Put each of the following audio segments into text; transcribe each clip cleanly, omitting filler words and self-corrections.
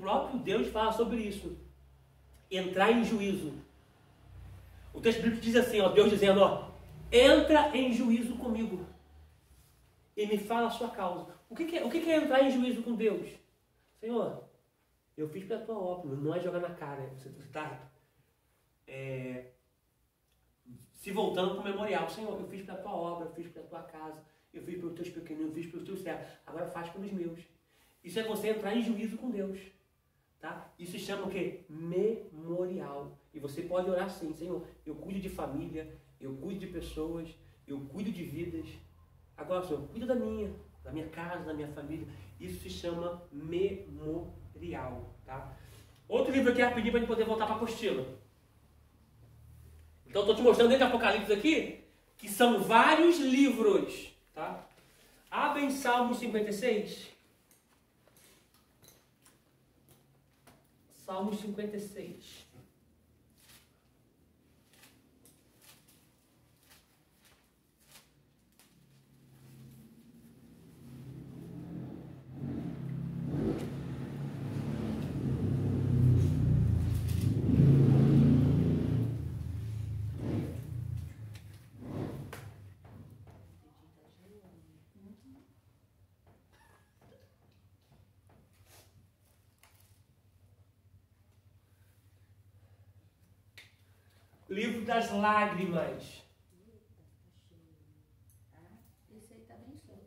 próprio Deus fala sobre isso. Entrar em juízo. O texto bíblico diz assim, ó, Deus dizendo, ó, entra em juízo comigo e me fala a sua causa. O que é entrar em juízo com Deus? Senhor, eu fiz pela tua obra, não é jogar na cara. Você está se voltando para o memorial. Senhor, eu fiz pela tua obra, eu fiz pela tua casa, eu fiz pelos teus pequeninos, eu fiz pelos teus servos. Agora faz pelos meus. Isso é você entrar em juízo com Deus. Tá? Isso se chama o quê? Memorial. E você pode orar assim, Senhor, eu cuido de família, eu cuido de pessoas, eu cuido de vidas. Agora, Senhor, cuida da minha casa, da minha família. Isso se chama memorial. Tá? Outro livro aqui rapidinho para a gente poder voltar para a apostila. Então, estou te mostrando dentro do Apocalipse aqui que são vários livros. Tá? Abre em Salmo 56. Salmo 56. Livro das Lágrimas. Esse aí tá bem show.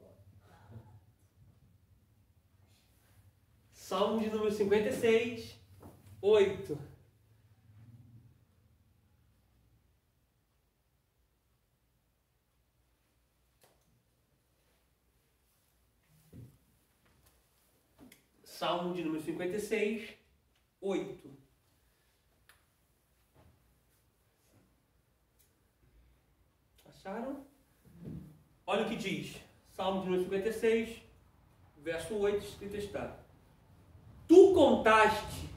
Salmo de número 56, 8. Salmo de número 56, 8. Acharam? Olha o que diz. Salmo de número 56, verso 8, escrito está. Tu contaste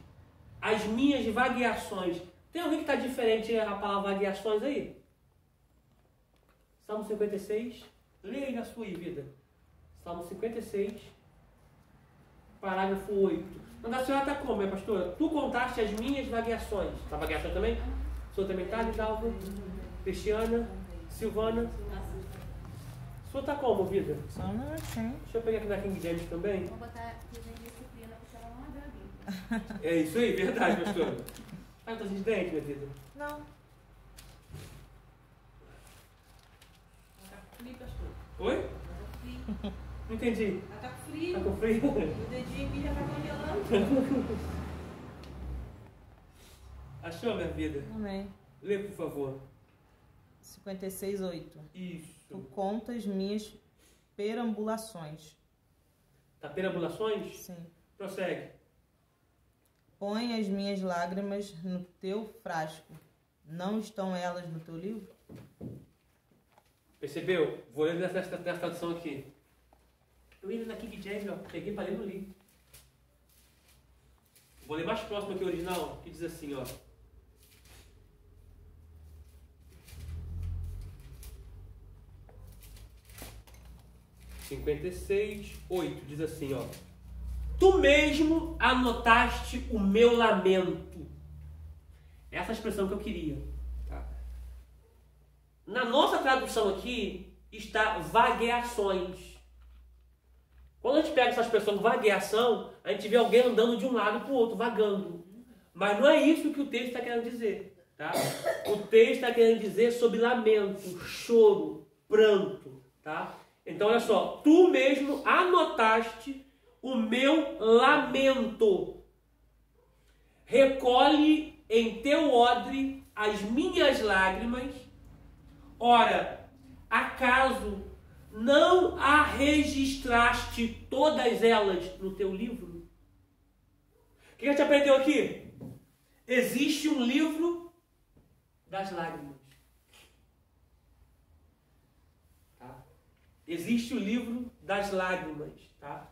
as minhas vagueações. Tem alguém que está diferente a palavra vagueações aí? Salmo 56. Leia aí na sua vida. Salmo 56, parágrafo 8. Mas a senhora está como, minha pastora? Tu contaste as minhas vagueações. Está vagueação também? A senhora também está, Lidalva? Cristiana? Silvana? A senhora está como, vida? Só um minutinho. Deixa eu pegar aqui na King James também. Vou botar disciplina porque ela não abre a Bíblia. É isso aí, verdade, pastora. Ah, tá de dente, minha vida. Não. Ela tá com frio, pastor. Oi? Ela tá com frio. Não entendi. Ela tá com frio. Tá com frio? O dedinho aqui já tá congelando. Achou, minha vida? Amém. Lê, por favor. 56, 8. Isso. Tu contas minhas perambulações. Tá perambulações? Sim. Prossegue. Põe as minhas lágrimas no teu frasco. Não estão elas no teu livro? Percebeu? Vou ler nessa tradução aqui. Eu ia na King James, ó. Peguei para ler e não li. Vou ler mais próximo aqui, o original, que diz assim, ó. (56, 8) diz assim, ó. Tu mesmo anotaste o meu lamento. Essa é a expressão que eu queria. Tá? Na nossa tradução aqui está vagueações. Quando a gente pega essa expressão vagueação, a gente vê alguém andando de um lado para o outro, vagando. Mas não é isso que o texto está querendo dizer. Tá? O texto está querendo dizer sobre lamento, choro, pranto. Tá? Então, olha só. Tu mesmo anotaste o meu lamento. Recolhe em teu odre as minhas lágrimas. Ora, acaso não a registraste todas elas no teu livro? O que a gente aprendeu aqui? Existe um livro das lágrimas. Tá? Existe o livro das lágrimas. Tá?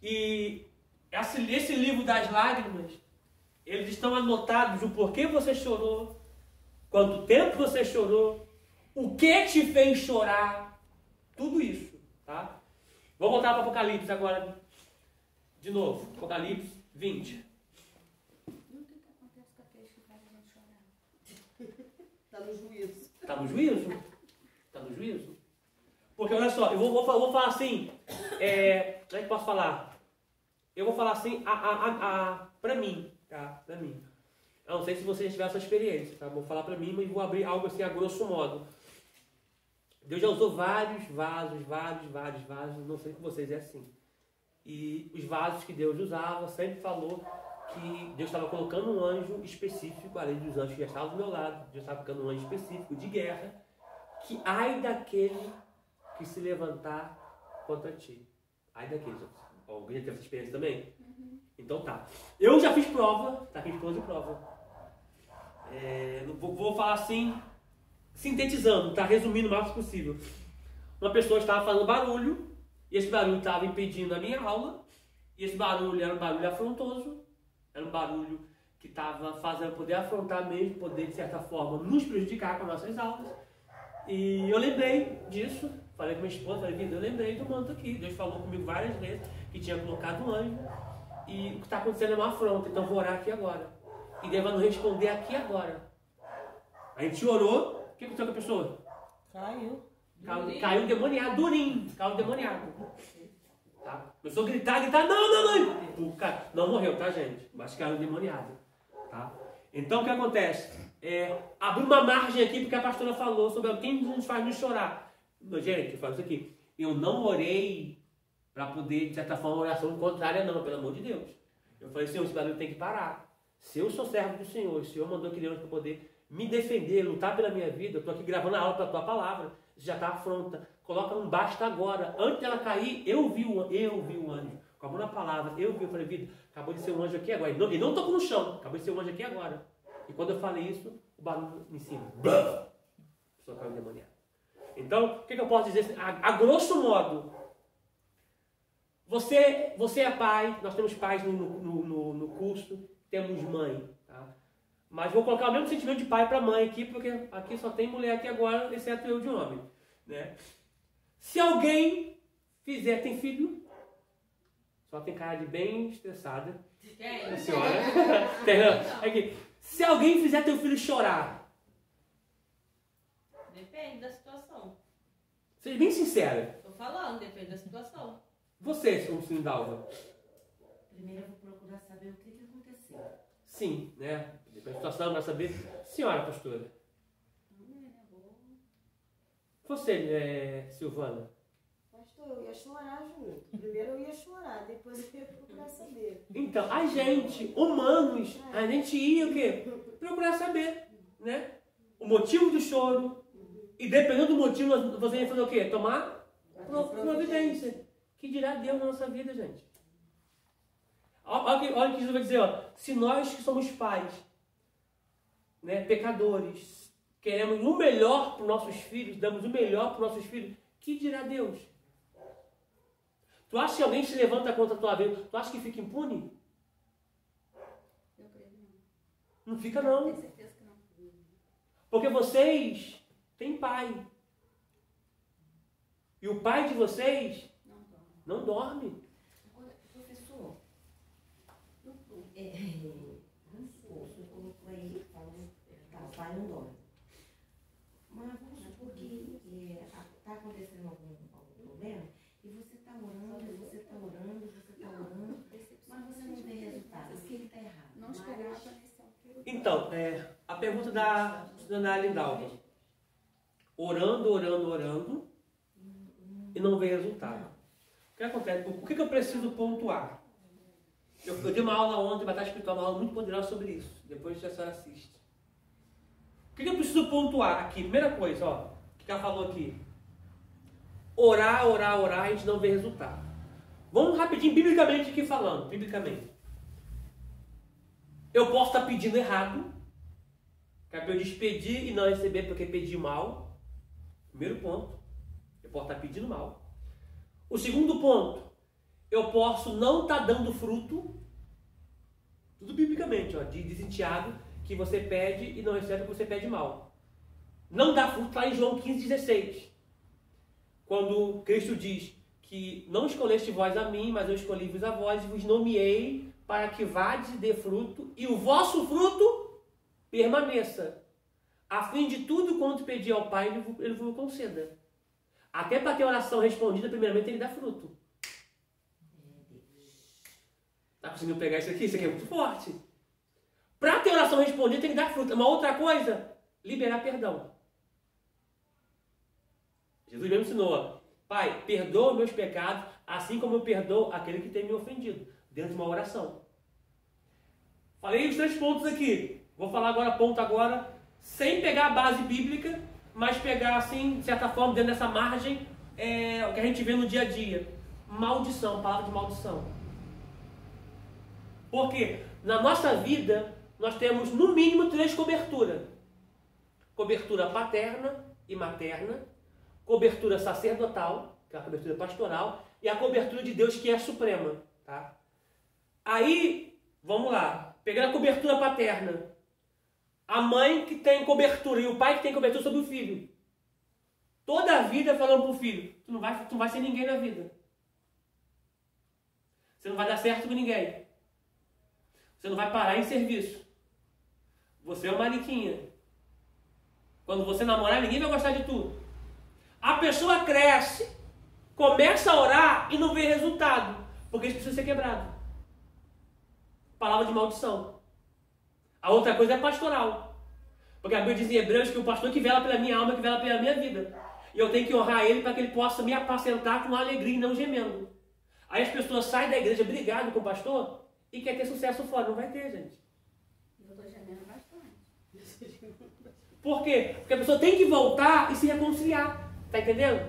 E esse livro das lágrimas, eles estão anotados o porquê você chorou, quanto tempo você chorou, o que te fez chorar, tudo isso, tá? Vou voltar para o Apocalipse agora, de novo. Apocalipse 20. E o que acontece com aqueles que fazem a gente chorar? Tá no juízo. Tá no juízo? Tá no juízo? Porque olha só, eu vou falar assim, como é que posso falar? Eu vou falar assim pra mim, tá? Pra mim. Eu não sei se você já tiver essa experiência, tá? Vou falar pra mim, mas vou abrir algo assim a grosso modo. Deus já usou vários vasos, não sei com vocês é assim. E os vasos que Deus usava, sempre falou que Deus estava colocando um anjo específico, além dos anjos que já estavam do meu lado, Deus estava colocando um anjo específico de guerra, que ai daquele que se levantar contra ti. Ai daquele. Alguém já teve essa experiência também? Então tá. Eu já fiz prova, tá aqui de prova. Vou falar assim, sintetizando, tá? Resumindo o máximo possível. Uma pessoa estava fazendo barulho, e esse barulho estava impedindo a minha aula, e esse barulho era um barulho afrontoso, era um barulho que estava fazendo poder afrontar mesmo, poder de certa forma nos prejudicar com as nossas aulas. E eu lembrei disso, falei com minha esposa, falei, vida, eu lembrei do manto aqui, Deus falou comigo várias vezes que tinha colocado um anjo, e o que está acontecendo é uma afronta, então vou orar aqui agora. E Deus vai nos responder aqui agora. A gente orou, o que aconteceu com a pessoa? Caiu demoniado, durinho, caiu demoniado. Tá? Começou a gritar, não! O cara não morreu, tá, gente? Mas caiu demoniado. Tá? Então o que acontece? Abrir uma margem aqui, porque a pastora falou sobre quem nos faz nos chorar. Gente, eu falo isso aqui. Eu não orei para poder, de certa forma, uma oração contrária, não, pelo amor de Deus. Eu falei, Senhor, esse barulho tem que parar. Se eu sou servo do Senhor, o Senhor mandou aquele anjo para poder me defender, lutar pela minha vida, eu estou aqui gravando a aula para a tua palavra, já está afronta. Coloca um basta agora. Antes dela cair, eu vi o anjo. Com a mão na palavra, eu falei, vida, acabou de ser um anjo aqui agora. E não tocou no chão, acabou de ser um anjo aqui agora. E quando eu falei isso, o barulho em cima. A pessoa caiu endemoniada. Então, o que eu posso dizer? A grosso modo, você é pai, nós temos pais no curso, temos mãe. Tá? Mas vou colocar o mesmo sentimento de pai para mãe aqui, porque aqui só tem mulher aqui agora, exceto eu de homem. Né? Se alguém tem filho, só tem cara de bem estressada. A senhora. Aqui. Se alguém fizer teu filho chorar. Depende da situação. Seja bem sincera. Tô falando, depende da situação. Você, como Sindalva. Primeiro eu vou procurar saber o que aconteceu. Sim, né? Depende da situação, vai saber. Senhora, pastora. Você, Silvana. Pastor, eu ia chorar junto. Primeiro eu ia chorar, depois eu ia procurar saber. Então, a gente, humanos, a gente ia o quê? Procurar saber, né? O motivo do choro. E dependendo do motivo, você ia fazer o quê? Tomar providência. Que dirá Deus na nossa vida, gente? Olha o que Jesus vai dizer, ó. Se nós que somos pais, né, pecadores, queremos o melhor para os nossos filhos, damos o melhor para os nossos filhos, que dirá Deus? Tu acha que alguém se levanta contra a tua vida? Tu acha que fica impune? Eu creio que não. Não fica, não. Tenho certeza que não. Porque vocês têm pai. E o pai de vocês não dorme. Agora, professor, vamos supor, o senhor colocou aí, falou, tá, o pai não dorme. Mas vamos supor que está acontecendo algum problema e você está orando, mas você não vê resultado. O que ele está errado? Não esperar a conexão. Então, a pergunta da Ana Lindalva. Orando e não vê resultado. O que acontece? O que eu preciso pontuar? Eu dei uma aula ontem, Batalha Espiritual, uma aula muito poderosa sobre isso. Depois a senhora assiste. O que eu preciso pontuar aqui? Primeira coisa, ó, o que ela falou aqui. Orar, a gente não vê resultado. Vamos rapidinho, biblicamente aqui falando. Biblicamente. Eu posso estar pedindo errado. Acabei de pedir e não receber porque pedi mal. Primeiro ponto. Eu posso estar pedindo mal. O segundo ponto. Eu posso não estar dando fruto. Tudo biblicamente, ó. Diz em Tiago que você pede e não recebe porque você pede mal. Não dá fruto lá em João 15,16. Quando Cristo diz que não escolheste vós a mim, mas eu escolhi-vos a vós e vos nomeei para que vades e dê fruto, e o vosso fruto permaneça, a fim de tudo quanto pedir ao Pai, ele vos conceda. Até para ter oração respondida, primeiramente ele dá fruto. Tá conseguindo pegar isso aqui? Isso aqui é muito forte. Para ter oração respondida, tem que dar fruto. Uma outra coisa, liberar perdão. Jesus mesmo ensinou, ó, Pai, perdoa meus pecados, assim como eu perdoo aquele que tem me ofendido, dentro de uma oração. Falei os 3 pontos aqui. Vou falar agora, sem pegar a base bíblica, mas pegar, assim, de certa forma, dentro dessa margem, o que a gente vê no dia a dia. Maldição, palavra de maldição. Porque na nossa vida, nós temos, no mínimo, 3 coberturas. Cobertura paterna e materna, cobertura sacerdotal, que é a cobertura pastoral, e a cobertura de Deus, que é a suprema. Tá? Aí, vamos lá, pegando a cobertura paterna, a mãe que tem cobertura e o pai que tem cobertura sobre o filho. Toda a vida falando para o filho, tu não vai ser ninguém na vida. Você não vai dar certo com ninguém. Você não vai parar em serviço. Você é uma mariquinha. Quando você namorar, ninguém vai gostar de tu. A pessoa cresce, começa a orar e não vê resultado, porque isso precisa ser quebrado. Palavra de maldição. A outra coisa é pastoral. Porque a Bíblia diz em Hebreus que o pastor que vela pela minha alma, que vela pela minha vida. E eu tenho que honrar ele para que ele possa me apacentar com alegria e não gemendo. Aí as pessoas saem da igreja brigado com o pastor e quer ter sucesso fora. Não vai ter, gente. Eu tô gemendo bastante. Por quê? Porque a pessoa tem que voltar e se reconciliar. Tá entendendo?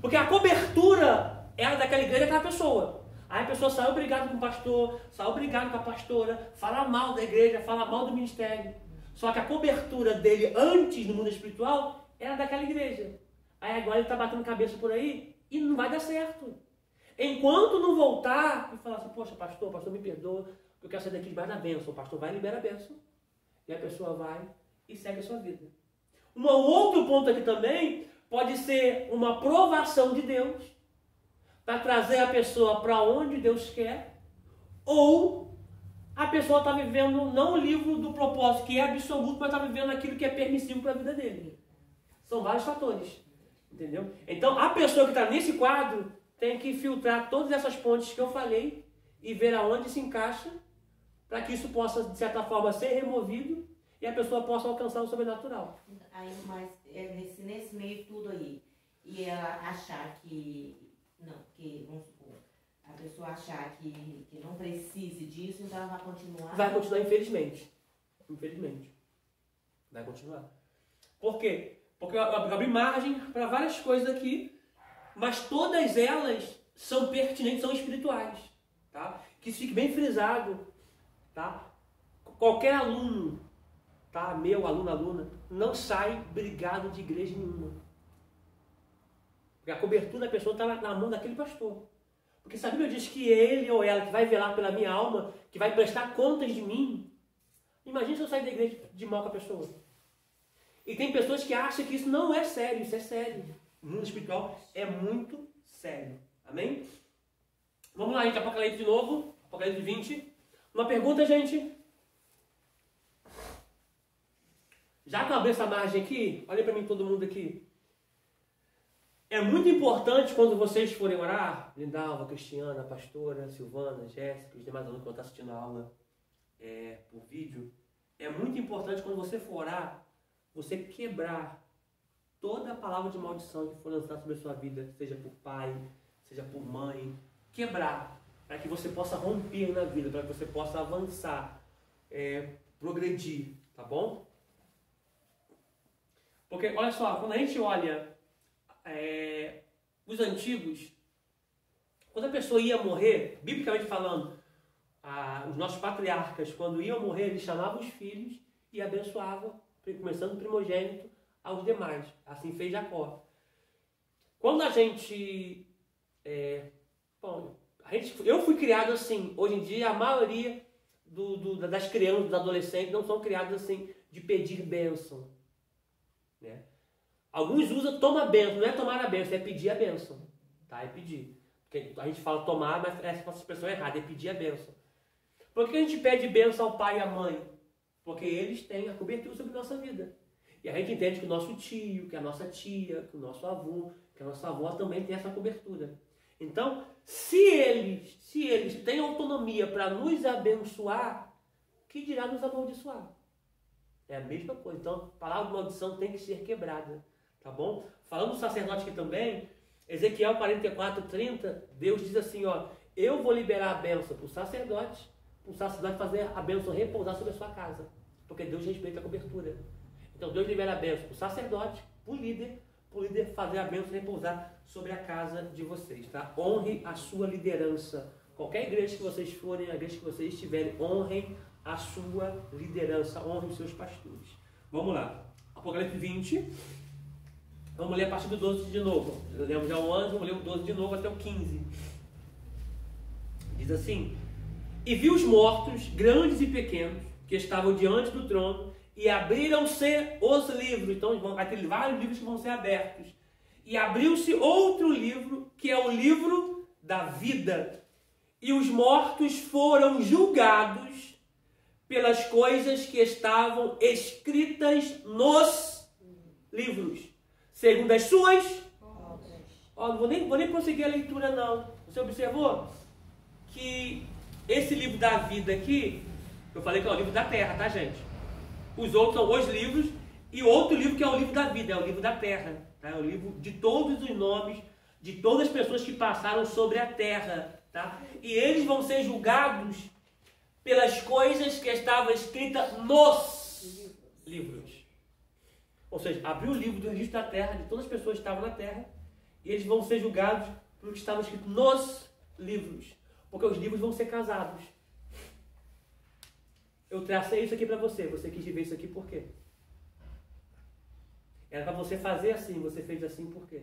Porque a cobertura era daquela igreja daquela pessoa. Aí a pessoa saiu brigado com o pastor, saiu brigado com a pastora, fala mal da igreja, fala mal do ministério. Só que a cobertura dele antes no mundo espiritual era daquela igreja. Aí agora ele está batendo cabeça por aí e não vai dar certo. Enquanto não voltar e falar assim, poxa, pastor me perdoa, eu quero sair daqui debaixo da bênção. O pastor vai e libera a bênção. E a pessoa vai e segue a sua vida. Um outro ponto aqui também pode ser uma provação de Deus para trazer a pessoa para onde Deus quer, ou a pessoa está vivendo não o livro do propósito, que é absoluto, mas está vivendo aquilo que é permissivo para a vida dele. São vários fatores, entendeu? Então, a pessoa que está nesse quadro tem que filtrar todas essas pontes que eu falei e ver aonde se encaixa para que isso possa, de certa forma, ser removido e a pessoa possa alcançar o sobrenatural. Aí, mas nesse meio tudo aí, e ela achar que, não, que, vamos supor, a pessoa achar que não precise disso, então ela vai continuar? Vai continuar, infelizmente. Infelizmente. Vai continuar. Por quê? Porque eu abri margem para várias coisas aqui, mas todas elas são pertinentes, são espirituais. Tá? Que isso fique bem frisado. Tá? Qualquer aluno, tá? Meu aluno, aluna, não sai brigado de igreja nenhuma. Porque a cobertura da pessoa está na mão daquele pastor. Porque se a Bíblia diz que ele ou ela que vai velar pela minha alma, que vai prestar contas de mim, imagina se eu sair da igreja de mal com a pessoa. E tem pessoas que acham que isso não é sério, isso é sério. O mundo espiritual é muito sério. Amém? Vamos lá, gente, Apocalipse de novo, Apocalipse 20. Uma pergunta, gente. Já que eu abri essa margem aqui, olhem para mim todo mundo aqui. É muito importante quando vocês forem orar, Lindalva, Cristiana, Pastora, Silvana, Jéssica, os demais alunos que vão estar assistindo a aula por vídeo, é muito importante quando você for orar, você quebrar toda a palavra de maldição que for lançada sobre a sua vida, seja por pai, seja por mãe, quebrar, para que você possa romper na vida, para que você possa avançar, progredir, tá bom? Porque, olha só, quando a gente olha os antigos, quando a pessoa ia morrer, biblicamente falando, os nossos patriarcas, quando iam morrer, eles chamavam os filhos e abençoavam, começando do primogênito aos demais. Assim fez Jacó. Quando a gente... eu fui criado assim. Hoje em dia, a maioria das crianças, dos adolescentes, não são criados assim, de pedir bênção. Né? Alguns usam toma bênção, não é tomar a bênção, é pedir a bênção. Tá? É pedir. Porque a gente fala tomar, mas essa expressão é errada, é pedir a bênção. Por que a gente pede bênção ao pai e à mãe? Porque eles têm a cobertura sobre a nossa vida. E a gente entende que o nosso tio, que a nossa tia, que o nosso avô, que a nossa avó também tem essa cobertura. Então, se eles têm autonomia para nos abençoar, que dirá nos amaldiçoar? É a mesma coisa. Então, a palavra de maldição tem que ser quebrada. Tá bom? Falando do sacerdote aqui também, Ezequiel 44:30, Deus diz assim, ó, eu vou liberar a bênção para o sacerdote fazer a bênção repousar sobre a sua casa. Porque Deus respeita a cobertura. Então Deus libera a bênção para o sacerdote, para o líder fazer a bênção repousar sobre a casa de vocês. Tá? Honre a sua liderança. Qualquer igreja que vocês forem, a igreja que vocês estiverem, honrem a sua liderança, honrem os seus pastores. Vamos lá. Apocalipse 20. Vamos ler a partir do 12 de novo. Lemos já o 11, vamos ler o 12 de novo até o 15. Diz assim: e vi os mortos, grandes e pequenos, que estavam diante do trono, e abriram-se os livros. Então vai ter vários livros que vão ser abertos. E abriu-se outro livro, que é o livro da vida. E os mortos foram julgados pelas coisas que estavam escritas nos livros, segundo as suas obras. Ó, não vou nem prosseguir a leitura, não. Você observou que esse livro da vida aqui, eu falei que é o livro da terra, tá, gente? Os outros são os livros, e outro livro que é o livro da vida, é o livro da terra. Tá? É o livro de todos os nomes, de todas as pessoas que passaram sobre a terra. Tá? E eles vão ser julgados pelas coisas que estavam escritas nos livros. Ou seja, abriu o livro do registro da terra, de todas as pessoas que estavam na terra, e eles vão ser julgados pelo que estava escrito nos livros. Porque os livros vão ser casados. Eu tracei isso aqui para você. Você quis ver isso aqui por quê? Era para você fazer assim. Você fez assim por quê?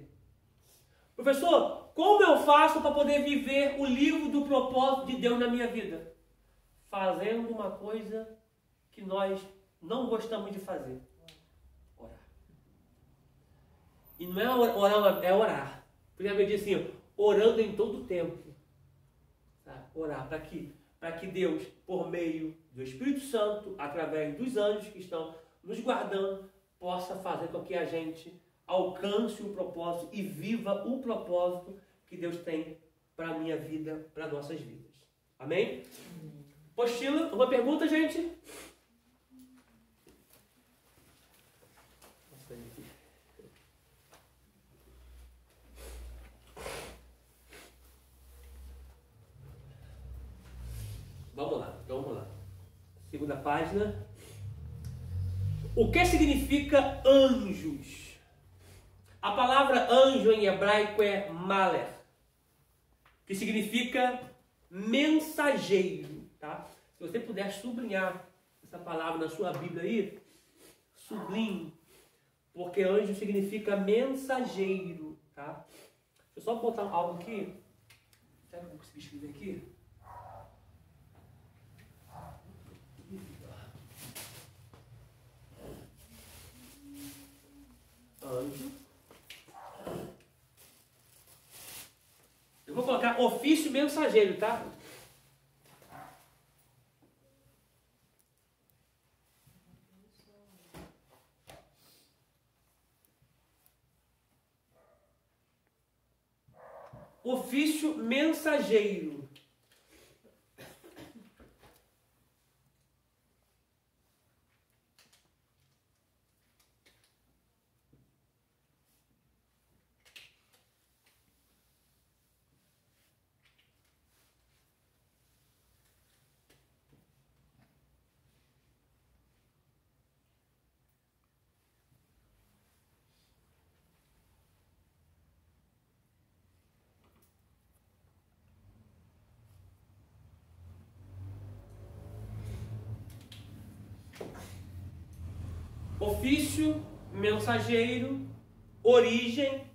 Professor, como eu faço para poder viver o livro do propósito de Deus na minha vida? Fazendo uma coisa que nós não gostamos de fazer. Orar. E não é orar, é orar. Por exemplo, ele diz assim, orando em todo o tempo. Orar para que Deus, por meio do Espírito Santo, através dos anjos que estão nos guardando, possa fazer com que a gente alcance o propósito e viva o propósito que Deus tem para a minha vida, para nossas vidas. Amém? Apostila, uma pergunta, gente? Vamos lá. Segunda página. O que significa anjos? A palavra anjo em hebraico é maler, que significa mensageiro. Tá? Se você puder sublinhar essa palavra na sua Bíblia aí, sublinhe, porque anjo significa mensageiro. Tá? Deixa eu só botar algo aqui. Será que eu vou conseguir escrever aqui? Anjo. Eu vou colocar ofício mensageiro, tá? Ofício mensageiro. Ofício, mensageiro, origem,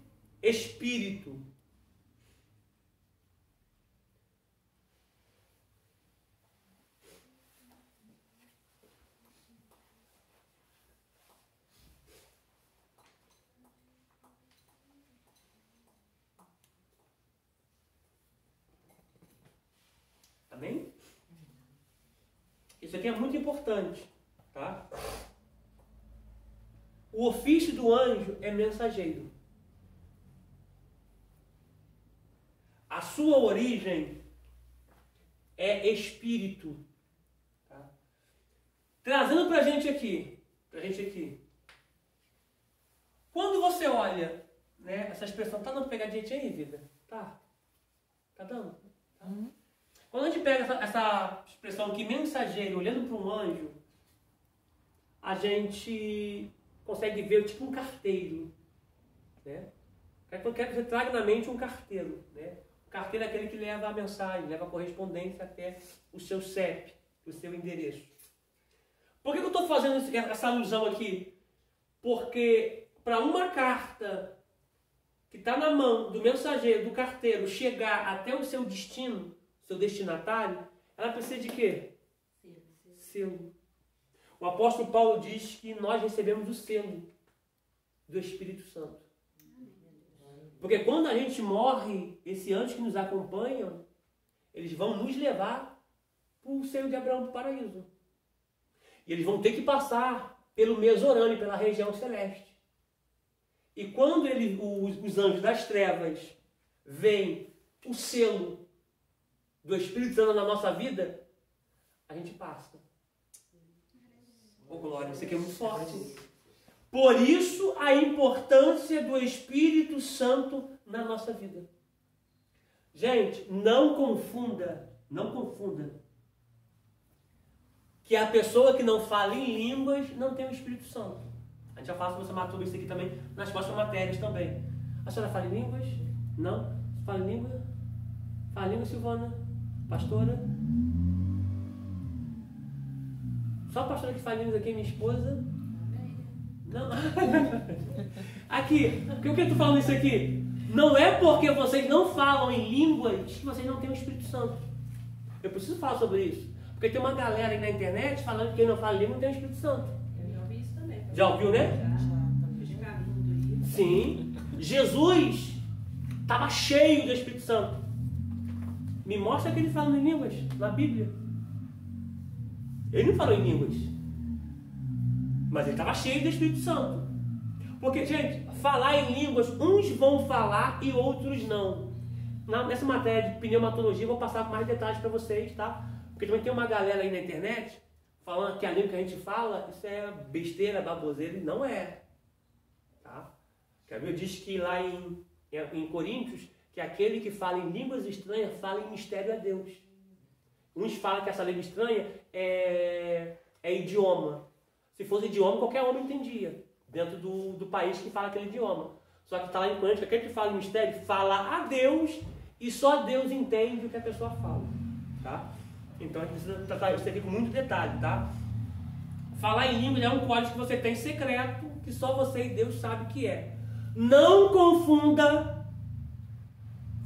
espírito. Amém? Isso aqui é muito importante, tá? O ofício do anjo é mensageiro. A sua origem é espírito. Tá? Trazendo pra gente aqui. Quando você olha, né, essa expressão, tá dando pegadinha aí, vida? Tá? Tá dando? Tá. Quando a gente pega essa expressão aqui, mensageiro, olhando para um anjo, a gente consegue ver tipo um carteiro, né? Eu quero que você traga na mente um carteiro, né? O carteiro é aquele que leva a mensagem, leva a correspondência até o seu CEP, o seu endereço. Por que eu estou fazendo essa alusão aqui? Porque para uma carta que está na mão do mensageiro, do carteiro, chegar até o seu destino, seu destinatário, ela precisa de quê? Selo. O apóstolo Paulo diz que nós recebemos o selo do Espírito Santo. Porque quando a gente morre, esses anjos que nos acompanham, eles vão nos levar para o seio de Abraão, para o paraíso. E eles vão ter que passar pelo Mesorame, pela região celeste. E quando os anjos das trevas veem o selo do Espírito Santo na nossa vida, a gente passa. Oh, glória, isso aqui é muito forte. Por isso, a importância do Espírito Santo na nossa vida. Gente, não confunda que a pessoa que não fala em línguas não tem o Espírito Santo. A gente já fala sobre essa isso aqui também, nas próximas matérias também. A senhora fala em línguas? Não? Fala em língua? Fala em língua, Silvana? Pastora? Só a pastora que fala em línguas aqui, minha esposa? Não. Aqui, por que eu estou falando isso aqui? Não é porque vocês não falam em línguas que vocês não têm o Espírito Santo. Eu preciso falar sobre isso. Porque tem uma galera aí na internet falando que quem não fala língua não tem o Espírito Santo. Eu já ouvi isso também. Já ouviu, né? Sim. Jesus estava cheio do Espírito Santo. Me mostra que ele fala em línguas na Bíblia. Ele não falou em línguas. Mas ele estava cheio do Espírito Santo. Porque, gente, falar em línguas, uns vão falar e outros não. Nessa matéria de pneumatologia, eu vou passar mais detalhes para vocês, tá? Porque também tem uma galera aí na internet falando que a língua que a gente fala, isso é besteira, baboseira, e não é. Tá? A Bíblia diz que lá em Coríntios, que aquele que fala em línguas estranhas, fala em mistério a Deus. Uns falam que essa língua estranha é idioma. Se fosse idioma, qualquer homem entendia, dentro do país que fala aquele idioma. Só que está lá em Coríntios, aquele que fala em mistério, fala a Deus, e só Deus entende o que a pessoa fala. Tá? Então a gente precisa tratar isso aqui com muito detalhe, tá? Falar em língua é um código que você tem secreto, que só você e Deus sabem que é. Não confunda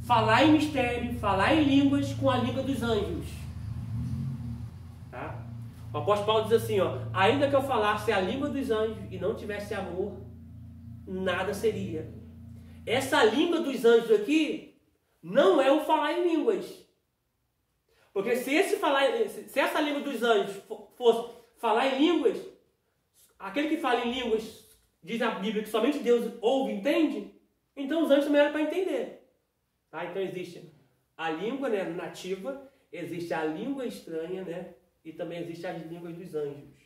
falar em mistério, falar em línguas com a língua dos anjos. Tá? O apóstolo Paulo diz assim, ó, ainda que eu falasse a língua dos anjos e não tivesse amor, nada seria. Essa língua dos anjos aqui não é o falar em línguas. Porque se essa língua dos anjos fosse falar em línguas, aquele que fala em línguas, diz a Bíblia que somente Deus ouve e entende, então os anjos também eram para entender. Tá? Então existe a língua, né, nativa, existe a língua estranha, né, e também existe as línguas dos anjos.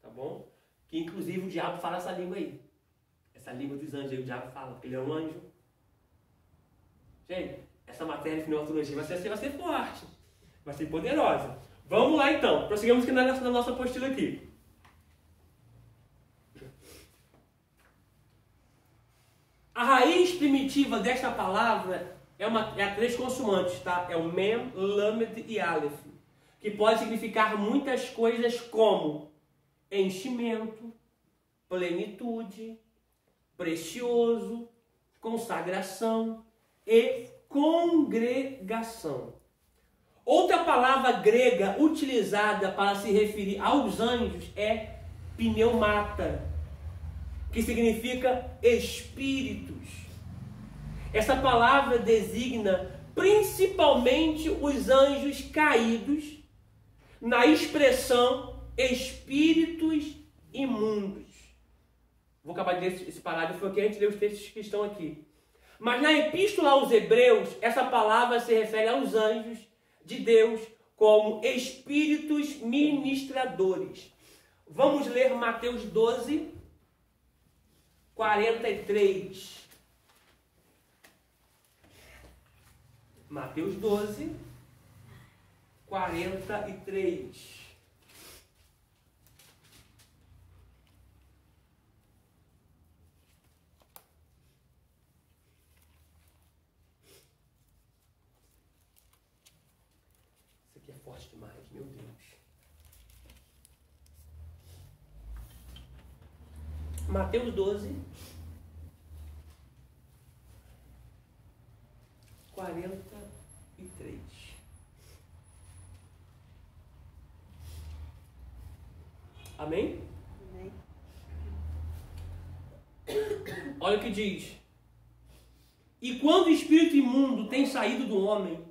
Tá bom? Que inclusive o diabo fala essa língua aí. Essa língua dos anjos aí o diabo fala, porque ele é um anjo. Gente, essa matéria de pneumatologia vai ser forte. Vai ser poderosa. Vamos lá então. Prosseguimos aqui na nossa apostila aqui. A raiz primitiva desta palavra é três consoantes, tá? É o Mem, Lamed e Aleph. Que pode significar muitas coisas como enchimento, plenitude, precioso, consagração e congregação. Outra palavra grega utilizada para se referir aos anjos é pneumata, que significa espíritos. Essa palavra designa principalmente os anjos caídos, na expressão espíritos imundos. Vou acabar de ler esse parágrafo aqui, a gente lê os textos que estão aqui. Mas na epístola aos Hebreus, essa palavra se refere aos anjos de Deus como espíritos ministradores. Vamos ler Mateus 12, 43. Mateus 12, 43. Isso aqui é forte demais, meu Deus. Mateus 12, 43. Amém? Amém. Olha o que diz. E quando o espírito imundo tem saído do homem,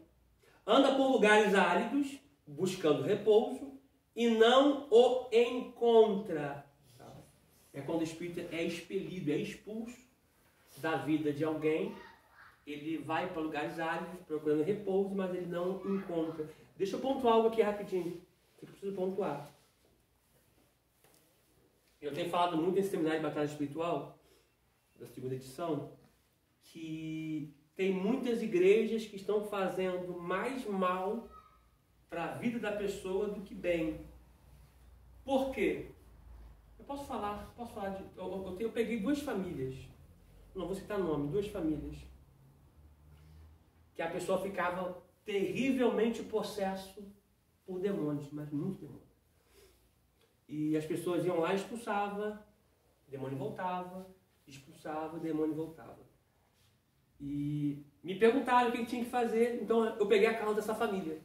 anda por lugares áridos, buscando repouso, e não o encontra. É quando o espírito é expelido, é expulso da vida de alguém. Ele vai para lugares áridos, procurando repouso, mas ele não encontra. Deixa eu pontuar algo aqui rapidinho. Eu preciso pontuar. Eu tenho falado muito nesse seminário de batalha espiritual, da segunda edição, que tem muitas igrejas que estão fazendo mais mal para a vida da pessoa do que bem. Por quê? Eu posso falar de... Eu peguei duas famílias, não vou citar nome, duas famílias, que a pessoa ficava terrivelmente possesso por demônios, mas muitos demônios. E as pessoas iam lá e expulsavam, o demônio voltava, expulsava, o demônio voltava. E me perguntaram o que tinha que fazer, então eu peguei a causa dessa família.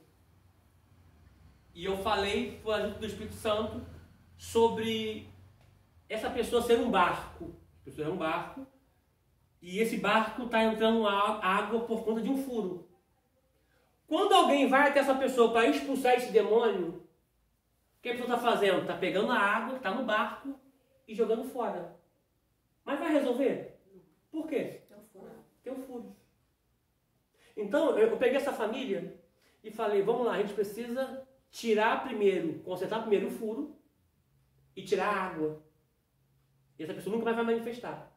E eu falei, por ajuda do Espírito Santo, sobre essa pessoa ser um barco. A pessoa é um barco, e esse barco está entrando água por conta de um furo. Quando alguém vai até essa pessoa para expulsar esse demônio, o que a pessoa está fazendo? Está pegando a água, está no barco e jogando fora. Mas vai resolver? Por quê? Tem um furo. Então, eu peguei essa família e falei, vamos lá, a gente precisa tirar primeiro, consertar primeiro o furo e tirar a água. E essa pessoa nunca mais vai manifestar.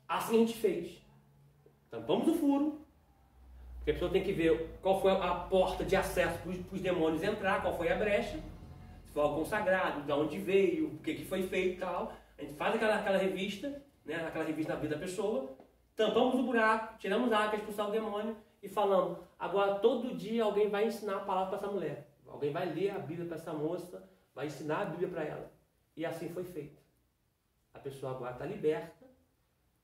Assim a gente fez. Tampamos o furo, porque a pessoa tem que ver qual foi a porta de acesso para os demônios entrar, qual foi a brecha, se foi algo consagrado, de onde veio, o que foi feito e tal. A gente faz aquela revista, né, aquela revista da vida da pessoa, tampamos o buraco, tiramos a água para expulsar o demônio e falamos, agora todo dia alguém vai ensinar a palavra para essa mulher. Alguém vai ler a Bíblia para essa moça, vai ensinar a Bíblia para ela. E assim foi feito. A pessoa agora está liberta,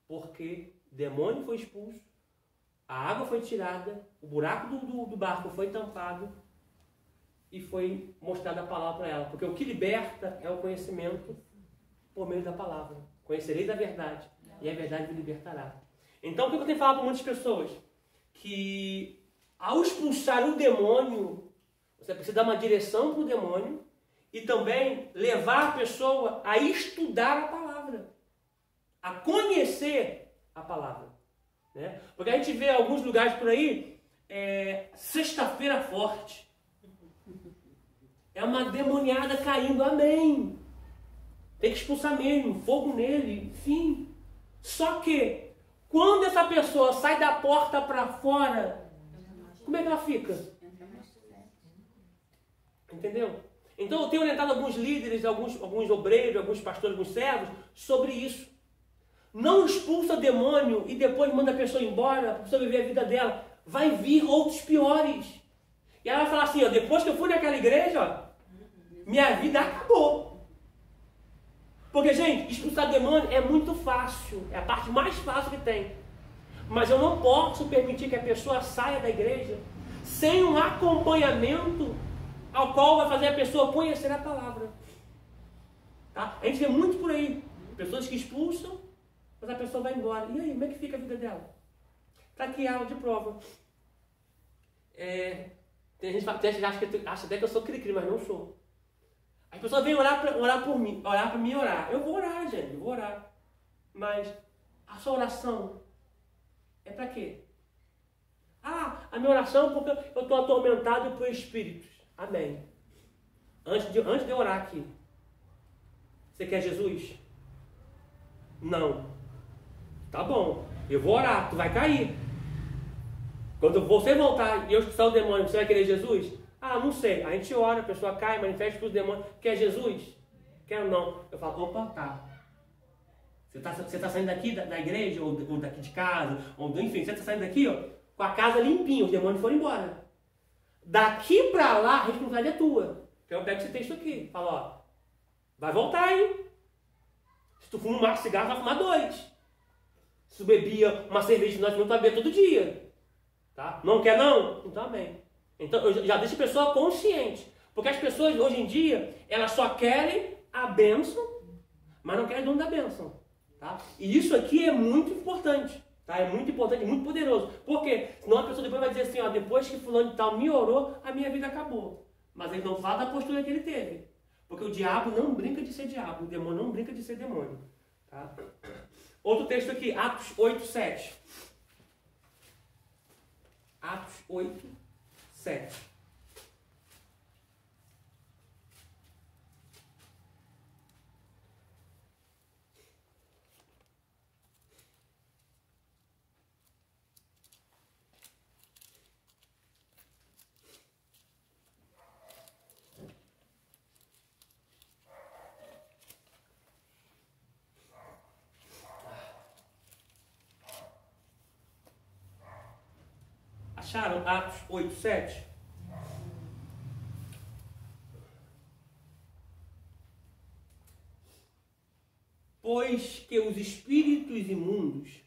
porque o demônio foi expulso, a água foi tirada, o buraco do barco foi tampado e foi mostrada a palavra para ela. Porque o que liberta é o conhecimento por meio da palavra. Conhecereis a verdade e a verdade me libertará. Então, o que eu tenho falado para muitas pessoas? Que ao expulsar o demônio, você precisa dar uma direção para o demônio e também levar a pessoa a estudar a palavra, a conhecer a palavra. Né? Porque a gente vê alguns lugares por aí, sexta-feira forte. É uma demoniada caindo, amém. Tem que expulsar mesmo, fogo nele, enfim. Só que, quando essa pessoa sai da porta para fora, como é que ela fica? Entendeu? Então eu tenho orientado alguns líderes, alguns obreiros, alguns pastores, alguns servos, sobre isso. Não expulsa o demônio e depois manda a pessoa embora para a pessoa viver a vida dela. Vai vir outros piores. E ela vai falar assim, ó, depois que eu fui naquela igreja, ó, minha vida acabou. Porque, gente, expulsar demônio é muito fácil. É a parte mais fácil que tem. Mas eu não posso permitir que a pessoa saia da igreja sem um acompanhamento ao qual vai fazer a pessoa conhecer a palavra. Tá? A gente vê muito por aí. Pessoas que expulsam, mas a pessoa vai embora. E aí, como é que fica a vida dela? Está aqui a aula de prova. Tem gente que acha até que eu sou cri-cri, mas não sou. As pessoas vêm orar por mim, orar para mim orar. Eu vou orar, gente, eu vou orar. Mas a sua oração é para quê? Ah, a minha oração é porque eu estou atormentado por espíritos. Amém. Antes de eu orar aqui, você quer Jesus? Não. Tá bom, eu vou orar, tu vai cair. Quando você voltar e eu expulsar o demônio, você vai querer Jesus? Ah, não sei. A gente ora, a pessoa cai, manifesta para os demônios. Quer Jesus? Quero não. Eu falo, opa, tá. Você tá saindo daqui da igreja, ou daqui de casa, enfim, você tá saindo daqui, ó, com a casa limpinha, os demônios foram embora. Daqui pra lá, a responsabilidade é tua. Então eu pego esse texto aqui, falo, ó, vai voltar, hein? Se tu fuma um cigarro, vai fumar 2. Se tu bebia uma cerveja de nós, tu vai beber todo dia. Tá? Não quer não? Então amém. Então eu já deixo a pessoa consciente. Porque as pessoas hoje em dia, elas só querem a bênção, mas não querem o dono da bênção. Tá? E isso aqui é muito importante. Tá? É muito importante, muito poderoso. Por quê? Senão a pessoa depois vai dizer assim, ó, depois que fulano de tal me orou, a minha vida acabou. Mas ele não fala da postura que ele teve. Porque o diabo não brinca de ser diabo, o demônio não brinca de ser demônio. Tá? Outro texto aqui, Atos 8, 7. Atos 8, 7. Acharam Atos 8, 7? Pois que os espíritos imundos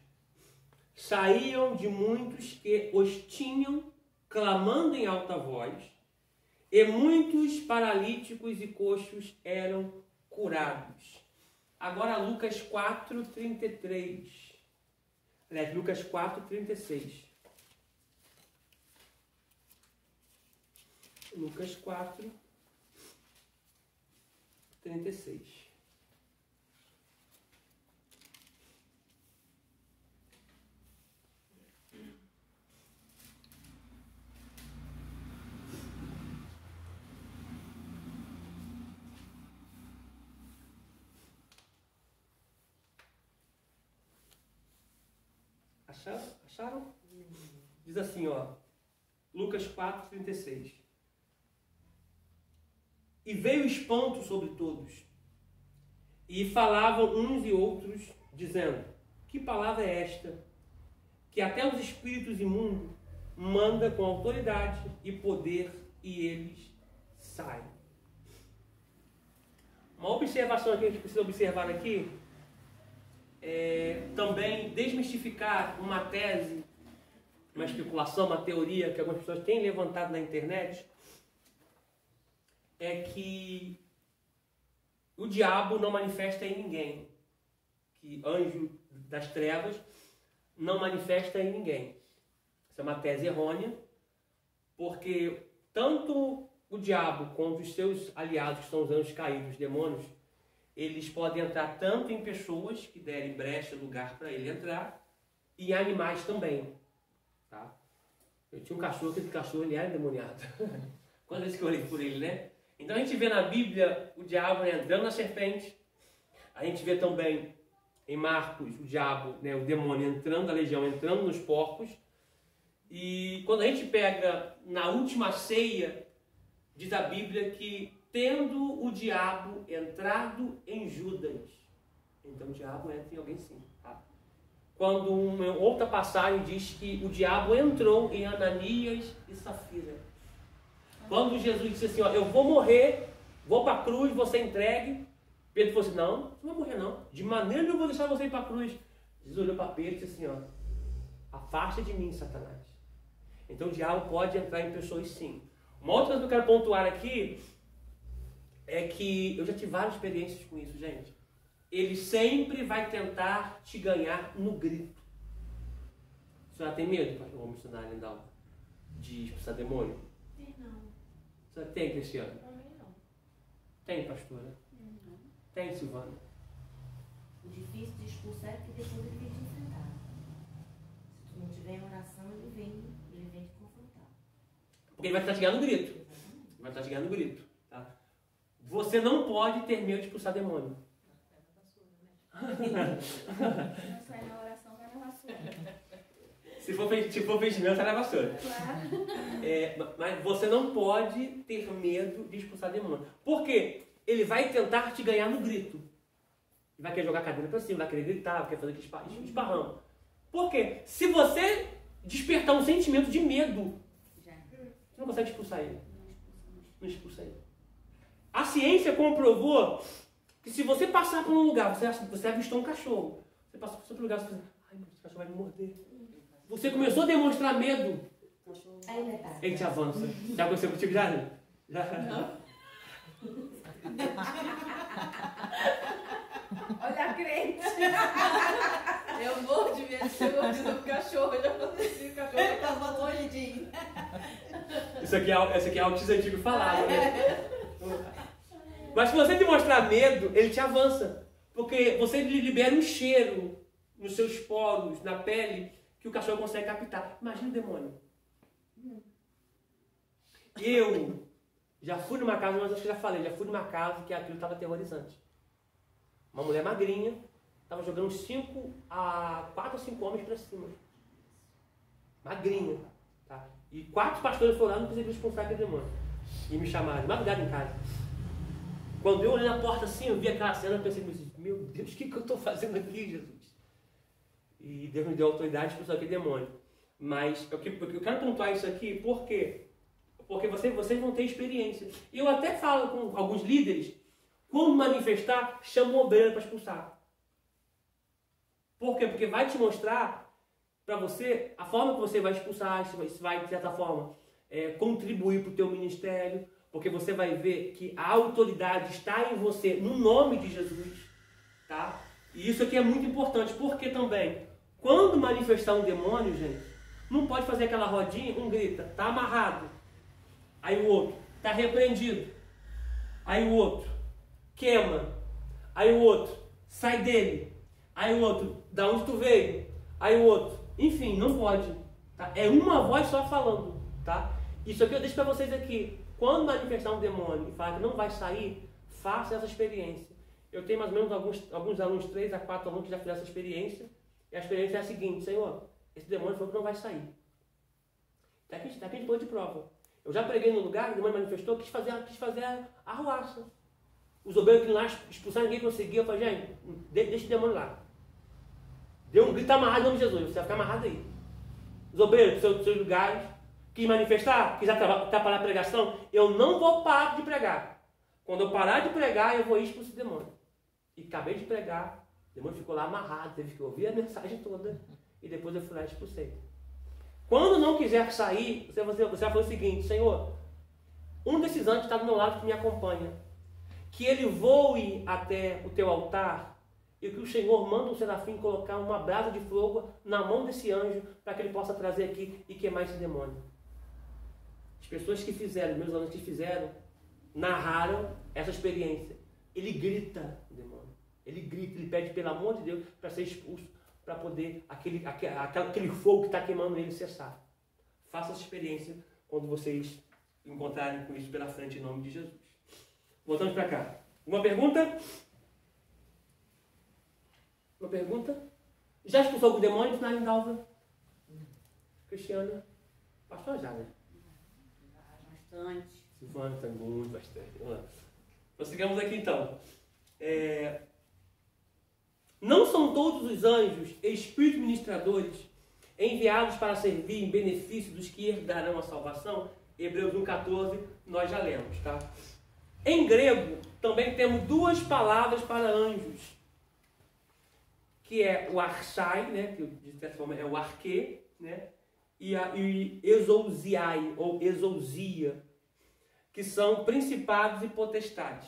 saíam de muitos que os tinham, clamando em alta voz, e muitos paralíticos e coxos eram curados. Agora Lucas 4, 33. Lucas 4, 36. Lucas 4, 36. Acharam? Diz assim, ó. Lucas 4, 36. E veio espanto sobre todos, e falavam uns e outros, dizendo, que palavra é esta? Que até os espíritos imundos manda com autoridade e poder, e eles saem. Uma observação aqui que a gente precisa observar aqui, é também desmistificar uma tese, uma especulação, uma teoria que algumas pessoas têm levantado na internet, é que o diabo não manifesta em ninguém, que anjo das trevas não manifesta em ninguém. Isso é uma tese errônea, porque tanto o diabo quanto os seus aliados, que são os anjos caídos, os demônios, eles podem entrar tanto em pessoas que derem brecha, lugar para ele entrar, e em animais também. Tá? Eu tinha um cachorro, aquele cachorro ele era endemoniado. Quando vezes que eu olhei por ele, né? Então a gente vê na Bíblia o diabo entrando na serpente, a gente vê também em Marcos o diabo, né, o demônio entrando, a legião entrando nos porcos, e quando a gente pega na última ceia, diz a Bíblia que tendo o diabo entrado em Judas, então o diabo entra em alguém sim. Tá? Quando uma outra passagem diz que o diabo entrou em Ananias e Safira. Quando Jesus disse assim, ó, eu vou morrer, vou para a cruz, você entregue. Pedro falou assim, não, você não vai morrer não. De maneira nenhuma eu vou deixar você ir para a cruz. Jesus olhou para Pedro e disse assim, ó, afasta de mim, Satanás. Então o diabo pode entrar em pessoas sim. Uma outra coisa que eu quero pontuar aqui é que eu já tive várias experiências com isso, gente. Ele sempre vai tentar te ganhar no grito. A senhora tem medo, pastor missionário Lindal, de expulsar demônio? Tem não. Você tem, Cristiano? Também não. Tem, pastora? Não. Tem, Silvana? O difícil de expulsar é que depois ele vem te enfrentar. Se tu não tiver em oração, ele vem te confrontar. Porque ele vai estar te ganhando no grito. Exatamente. Vai estar te ganhando no grito. Tá? Você não pode ter medo de expulsar demônio. Não sai na oração, vai na vassoura. Se for vestimento, sai na vassoura. Claro. Mas você não pode ter medo de expulsar demônio. Por quê? Ele vai tentar te ganhar no grito. Ele vai querer jogar a cadeira pra cima, vai querer gritar, vai querer fazer aquele esparrão. Por quê? Se você despertar um sentimento de medo, Já. você não consegue expulsar ele. Não expulsa. Não expulsa ele. A ciência comprovou que se você passar por um lugar, você avistou um cachorro, você passou por um lugar, você fala, ai, esse cachorro vai me morder. Você começou a demonstrar medo, Aí ele tá. ele te avança. Já aconteceu contigo, já? Não. Olha a crente. Eu morro de medo de ser mordida por cachorro. Eu já aconteci, o cachorro vai casar longe de mim. Isso aqui é autismo antigo falado, né? Mas se você demonstrar medo, ele te avança. Porque você libera um cheiro nos seus poros, na pele, que o cachorro consegue captar. Imagina o demônio. Eu já fui numa casa, mas acho que já falei, já fui numa casa que aquilo estava aterrorizante. Uma mulher magrinha, estava jogando 4 ou 5 homens para cima. Magrinha. Tá? E 4 pastores foram lá, não conseguiram expulsar aquele demônio. E me chamaram, de madrugada em casa. Quando eu olhei na porta assim, eu vi aquela cena, eu pensei, meu Deus, o que eu estou fazendo aqui, Jesus? E Deus me deu autoridade para expulsar aquele demônio. Mas eu quero pontuar isso aqui, por quê? Porque vocês vão ter experiência. E eu até falo com alguns líderes, quando manifestar, chama um obreiro para expulsar. Por quê? Porque vai te mostrar para você a forma que você vai expulsar, isso vai, de certa forma, contribuir para o teu ministério, porque você vai ver que a autoridade está em você, no nome de Jesus. Tá? E isso aqui é muito importante, porque também, quando manifestar um demônio, gente, não pode fazer aquela rodinha, um grita, tá amarrado. Aí o outro, tá repreendido. Aí o outro, queima. Aí o outro, sai dele. Aí o outro, da onde tu veio. Aí o outro, enfim, não pode. Tá? É uma voz só falando. Tá? Isso aqui eu deixo para vocês aqui. Quando manifestar um demônio e falar que não vai sair, faça essa experiência. Eu tenho mais ou menos alguns alunos, 3 a 4 alunos que já fizeram essa experiência. E a experiência é a seguinte, Senhor, esse demônio falou que não vai sair. Está aqui depois de prova. Eu já preguei num lugar, o demônio manifestou, quis fazer a arruaça. Os obreiros que lá expulsar, ninguém conseguia. Eu falei, gente, deixa o demônio lá. Deu um grito amarrado em nome de Jesus, você vai ficar amarrado aí. Os obreiros dos seus lugares, quis manifestar, quis atrapalhar a pregação, eu não vou parar de pregar. Quando eu parar de pregar, eu vou expulsar esse demônio. E acabei de pregar, o demônio ficou lá amarrado, teve que ouvir a mensagem toda, e depois eu fui lá e expulsei. Quando não quiser sair, você vai fazer o seguinte, Senhor, um desses anjos está do meu lado que me acompanha, que ele voe até o teu altar, e que o Senhor manda um serafim colocar uma brasa de fogo na mão desse anjo, para que ele possa trazer aqui e queimar esse demônio. As pessoas que fizeram, meus alunos que fizeram, narraram essa experiência. Ele grita, o demônio. Ele grita, ele pede pelo amor de Deus para ser expulso, para poder aquele fogo que está queimando ele cessar. Faça essa experiência quando vocês encontrarem com isso pela frente em nome de Jesus. Voltamos para cá. Uma pergunta? Uma pergunta? Já expulsou algum demônio, Lindalva? Cristiana? Pastor já, né? Bastante. Silvana está muito, bastante. Vamos lá. Nós chegamos aqui então. Não são todos os anjos espíritos ministradores enviados para servir em benefício dos que herdarão a salvação? Hebreus 1,14, nós já lemos, tá? Em grego, também temos 2 palavras para anjos, que é o archai, né, que de certa forma é o arquê, né, e exousiai, ou exousia, que são principados e potestades.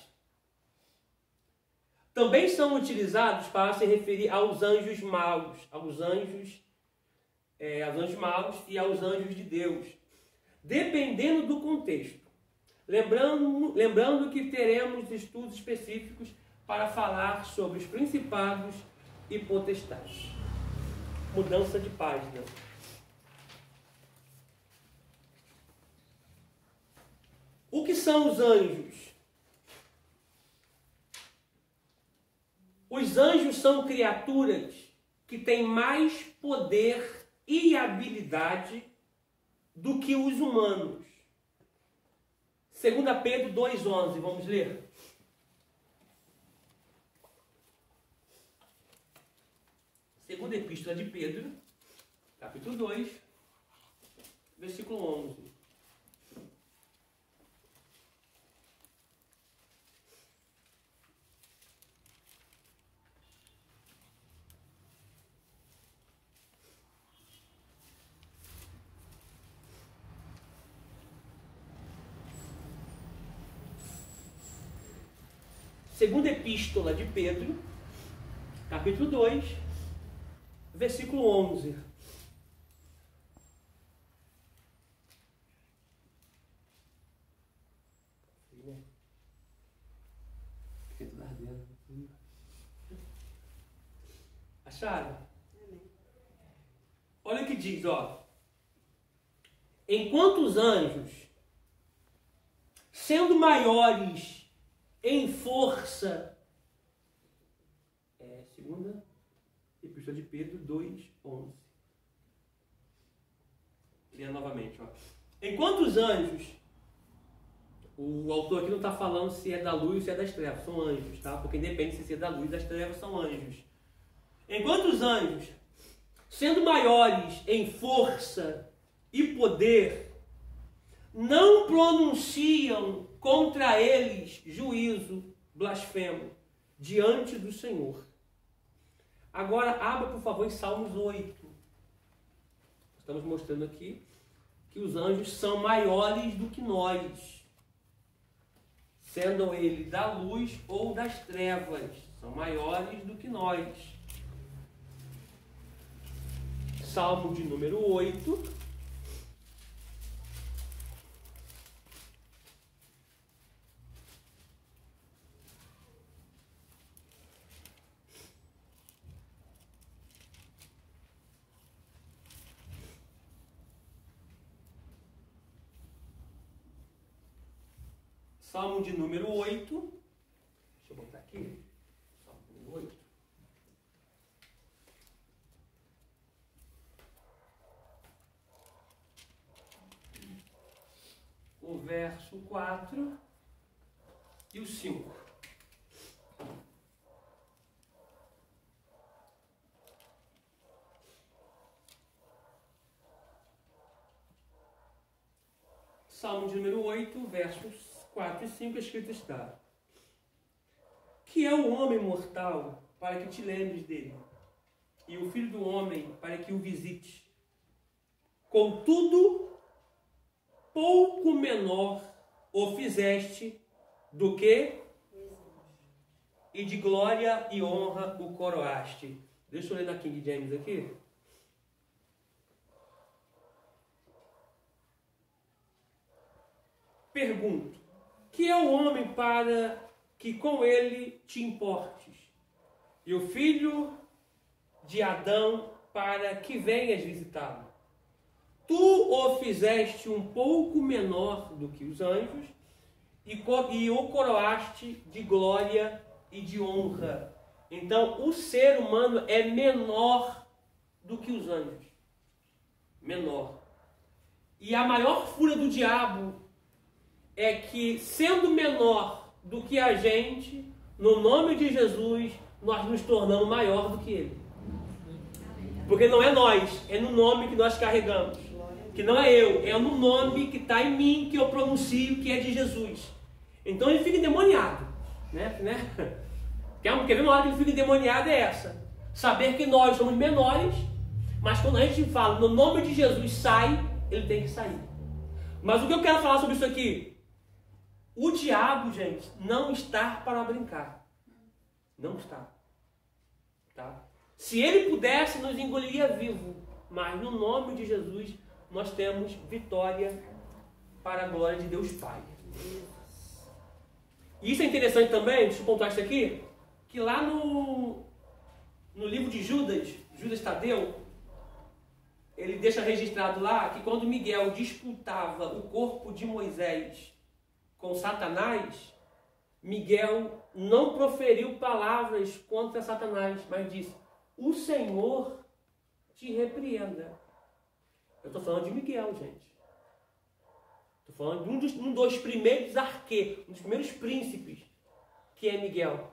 Também são utilizados para se referir aos anjos maus, aos anjos maus e aos anjos de Deus. dependendo do contexto. Lembrando que teremos estudos específicos para falar sobre os principados e potestades. Mudança de página. O que são os anjos? Os anjos são criaturas que têm mais poder e habilidade do que os humanos. 2 Pedro 2,11, vamos ler? Segunda Epístola de Pedro, capítulo 2, versículo 11. Segunda Epístola de Pedro, capítulo 2, versículo 11. Acharam? Olha o que diz, ó. Enquanto os anjos, sendo maiores em força, segunda Epístola de Pedro 2:11. Leia novamente, ó. Enquanto os anjos, o autor aqui não está falando se é da luz ou se é das trevas, são anjos, tá? Porque independe se é da luz ou das trevas, são anjos. Enquanto os anjos, sendo maiores em força e poder, não pronunciam contra eles juízo blasfemo diante do Senhor. Agora, abra, por favor, em Salmos 8. Estamos mostrando aqui que os anjos são maiores do que nós, sendo eles da luz ou das trevas. São maiores do que nós. Salmo de número 8. Salmo de número 8. Deixa eu botar aqui. Salmo número 8. O verso 4 e o 5. Salmo de número 8, versos 4 e 5, escrito está: que é o homem mortal para que te lembres dele, e o filho do homem para que o visites. Contudo, pouco menor o fizeste do que, e de glória e honra o coroaste. Deixa eu ler na King James aqui. Pergunto: que é o homem para que com ele te importes, e o filho de Adão para que venhas visitá-lo? Tu o fizeste um pouco menor do que os anjos, e o coroaste de glória e de honra. Então, o ser humano é menor do que os anjos. Menor. E a maior fúria do diabo é que, sendo menor do que a gente, no nome de Jesus, nós nos tornamos maior do que ele. Porque não é nós, é no nome que nós carregamos. Que não é eu, é no nome que está em mim, que eu pronuncio, que é de Jesus. Então ele fica endemoniado. Quer ver uma hora que ele fica endemoniado? É essa. Saber que nós somos menores, mas quando a gente fala no nome de Jesus, sai, ele tem que sair. Mas o que eu quero falar sobre isso aqui? O diabo, gente, não está para brincar. Não está. Tá? Se ele pudesse, nos engoliria vivo. Mas no nome de Jesus, nós temos vitória para a glória de Deus Pai. E isso é interessante também, deixa eu pontuar isso aqui, que lá no livro de Judas Tadeu, ele deixa registrado lá que quando Miguel disputava o corpo de Moisés com Satanás, Miguel não proferiu palavras contra Satanás, mas disse: o Senhor te repreenda. Eu estou falando de Miguel, gente. Estou falando de um dos primeiros arqueiros, um dos primeiros príncipes, que é Miguel.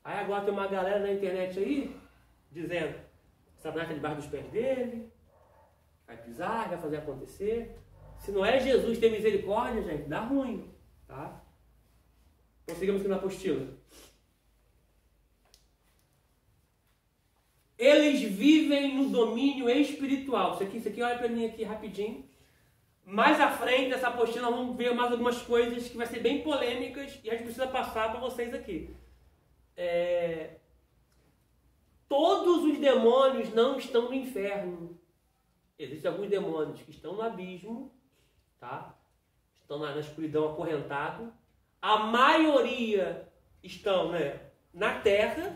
Aí agora tem uma galera na internet aí, dizendo que Satanás está debaixo dos pés dele, vai pisar, vai fazer acontecer. Se não é Jesus ter misericórdia, gente, dá ruim, tá? Prosseguimos aqui na apostila. Eles vivem no domínio espiritual. Isso aqui olha para mim aqui rapidinho. Mais à frente dessa apostila vamos ver mais algumas coisas que vai ser bem polêmicas e a gente precisa passar para vocês aqui. Todos os demônios não estão no inferno. Existem alguns demônios que estão no abismo, tá? Estão na escuridão acorrentado. A maioria estão, né, na terra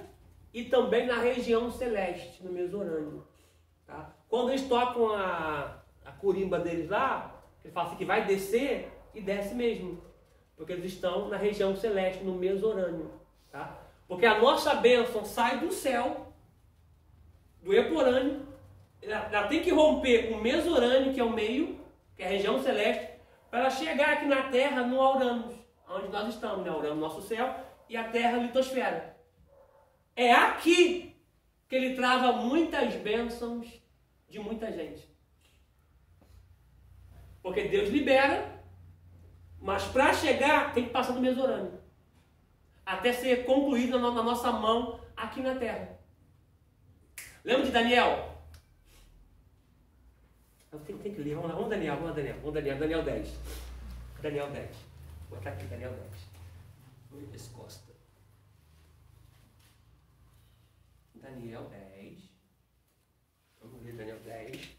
e também na região celeste, no mesorânio. Tá? Quando eles tocam a corimba deles lá, ele fala assim que vai descer e desce mesmo. Porque eles estão na região celeste, no mesorânio. Tá? Porque a nossa bênção sai do céu, do eporâneo, ela tem que romper o mesorânio, que é o meio, que é a região celeste, para ela chegar aqui na terra, no Auranos, onde nós estamos, né? Auranos, nosso céu, e a terra, a litosfera. É aqui que ele trava muitas bênçãos de muita gente. Porque Deus libera, mas para chegar tem que passar do mesorânio. Até ser concluído na nossa mão aqui na terra. Lembra de Daniel? Tem que ler, vamos Daniel 10. Daniel 10. Vou botar aqui, Daniel 10. Luiz Costa. Daniel 10. Vamos ler Daniel 10.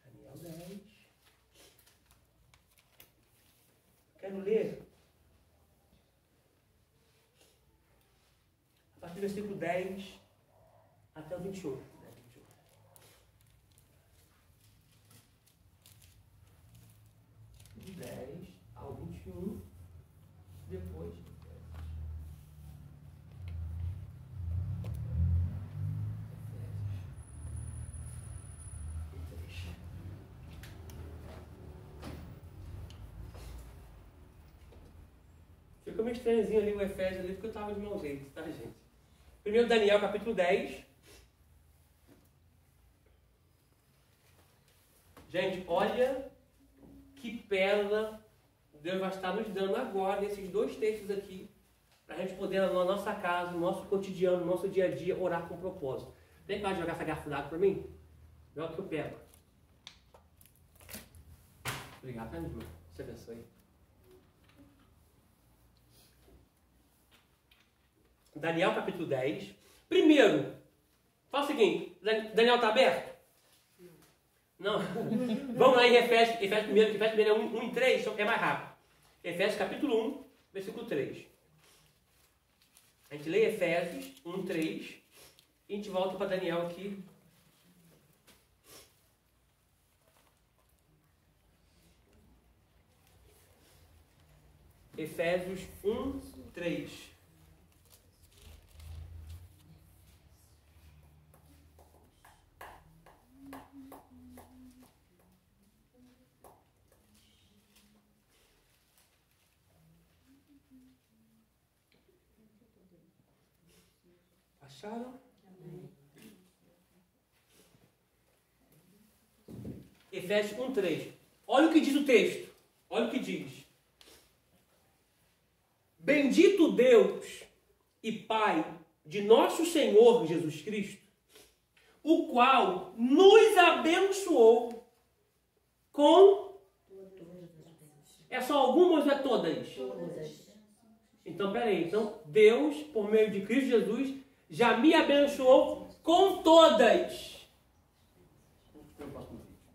Daniel 10. Quero ler a partir do versículo 10 até o 21. 10 ao 21, depois ficou meio estranhozinho ali o Efésios ali, porque eu estava de mau jeito, tá, gente? Primeiro Daniel, capítulo 10. Gente, olha que pérola Deus vai estar nos dando agora, nesses dois textos aqui, para a gente poder, na nossa casa, no nosso cotidiano, no nosso dia a dia, orar com propósito. Vem cá jogar essa garrafa d'água para mim? Joga que eu pego. Obrigado, tá, irmão? Te abençoe. Daniel, capítulo 10. Primeiro, fala o seguinte, Daniel está aberto? Não. Vamos lá em Efésios primeiro, que Efésios primeiro é 1 e 3, então é mais rápido. Efésios capítulo 1, versículo 3. A gente lê Efésios 1, 3 e a gente volta para Daniel aqui. Efésios 1, 3. Acharam? Efésios 1, 3. Olha o que diz o texto. Olha o que diz. Bendito Deus e Pai de nosso Senhor Jesus Cristo, o qual nos abençoou com... É só algumas ou é todas? Todas. Então, peraí. Então, Deus, por meio de Cristo Jesus, já me abençoou com todas. Eu posso ouvir.